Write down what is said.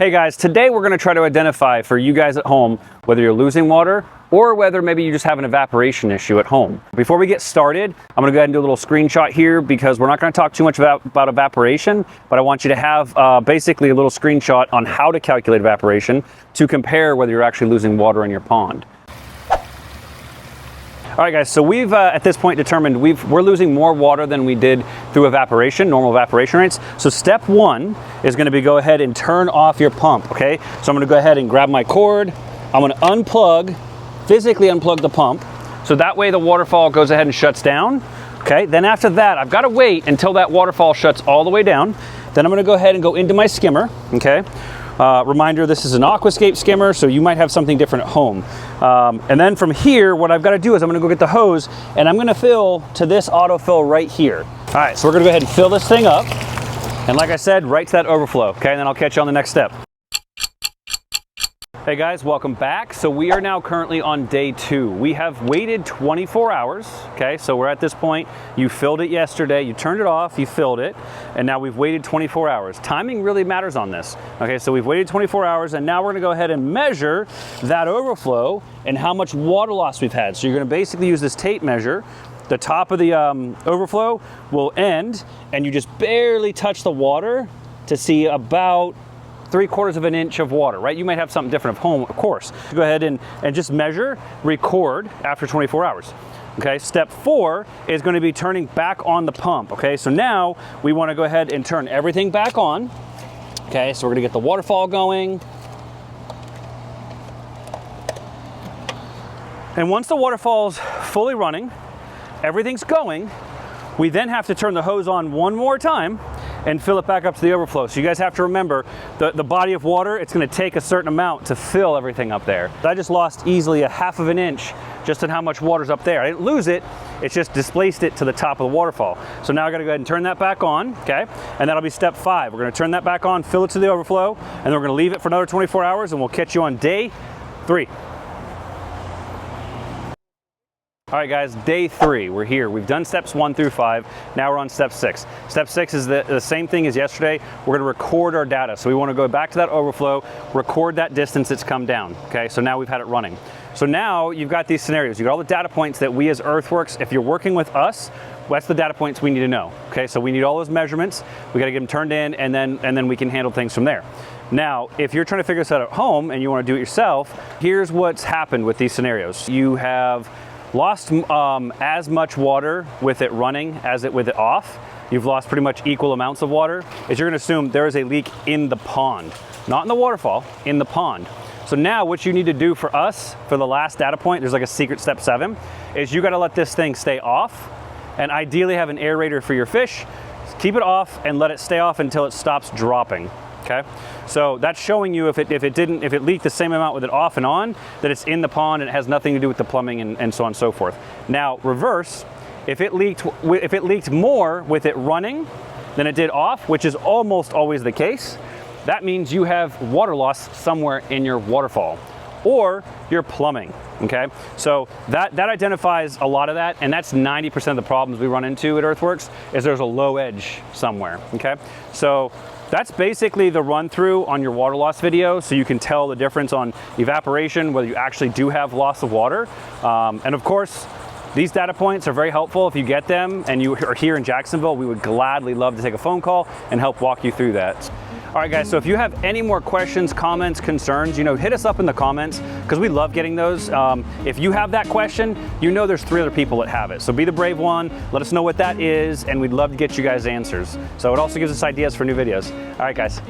Hey guys, today we're going to try to identify for you guys at home whether you're losing water or whether maybe you just have an evaporation issue at home. Before we get started, I'm going to go ahead and do a little screenshot here because we're not going to talk too much about evaporation, but I want you to have basically a little screenshot on how to calculate evaporation to compare whether you're actually losing water in your pond. All right guys, so we've at this point determined we're losing more water than we did through evaporation, normal evaporation rates. So step one is going to be go ahead and turn off your pump, okay? So I'm going to go ahead and grab my cord. I'm going to physically unplug the pump. So that way the waterfall goes ahead and shuts down, okay? Then after that, I've got to wait until that waterfall shuts all the way down. Then I'm going to go ahead and go into my skimmer, okay? Reminder, this is an aquascape skimmer, so you might have something different at home. And then from here, what I've got to do is I'm going to go get the hose and I'm going to fill to this autofill right here. All right, so we're going to go ahead and fill this thing up. And like I said, right to that overflow, okay? And then I'll catch you on the next step. Hey guys, welcome back. So we are now currently on day 2. We have waited 24 hours, okay? So we're at this point, you filled it yesterday, you turned it off, you filled it, and now we've waited 24 hours. Timing really matters on this, okay? So we've waited 24 hours and now we're gonna go ahead and measure that overflow and how much water loss we've had. So you're gonna basically use this tape measure. The top of the overflow will end and you just barely touch the water to see about 3/4 of an inch of water, right? You might have something different at home, of course. Go ahead and just measure, record after 24 hours. Okay, step 4 is going to be turning back on the pump. Okay, so now we want to go ahead and turn everything back on. Okay, so we're going to get the waterfall going. And once the waterfall's fully running, everything's going, we then have to turn the hose on one more time and fill it back up to the overflow. So you guys have to remember the body of water, it's gonna take a certain amount to fill everything up there. I just lost easily 1/2 of an inch just in how much water's up there. I didn't lose it, it's just displaced it to the top of the waterfall. So now I gotta go ahead and turn that back on, okay? And that'll be step 5. We're gonna turn that back on, fill it to the overflow, and then we're gonna leave it for another 24 hours and we'll catch you on day 3. All right guys, day 3, we're here. We've done steps 1 through 5, now we're on step 6. Step 6 is the same thing as yesterday. We're gonna record our data. So we wanna go back to that overflow, record that distance it's come down, okay? So now we've had it running. So now you've got these scenarios. You've got all the data points that we as Earthworks, if you're working with us, that's the data points we need to know, okay? So we need all those measurements, we gotta get them turned in, and then we can handle things from there. Now, if you're trying to figure this out at home and you wanna do it yourself, here's what's happened with these scenarios. You have lost as much water with it running as with it off. You've lost pretty much equal amounts of water. Is you're gonna assume there is a leak in the pond, not in the waterfall, in the pond. So now what you need to do for us, for the last data point, there's like a secret step 7, is you gotta let this thing stay off and ideally have an aerator for your fish. Keep it off and let it stay off until it stops dropping. Okay, so that's showing you if it leaked the same amount with it off and on, that it's in the pond and it has nothing to do with the plumbing and so on and so forth. Now reverse, if it leaked more with it running than it did off, which is almost always the case, that means you have water loss somewhere in your waterfall or your plumbing. Okay, so that identifies a lot of that, and that's 90% of the problems we run into at Earthworks is there's a low edge somewhere. Okay, so that's basically the run through on your water loss video, so you can tell the difference on evaporation, whether you actually do have loss of water. And of course, these data points are very helpful. If you get them and you are here in Jacksonville, we would gladly love to take a phone call and help walk you through that. All right guys, so if you have any more questions, comments, concerns, hit us up in the comments because we love getting those. If you have that question, there's 3 other people that have it. So be the brave one, let us know what that is, and we'd love to get you guys answers. So it also gives us ideas for new videos. All right guys.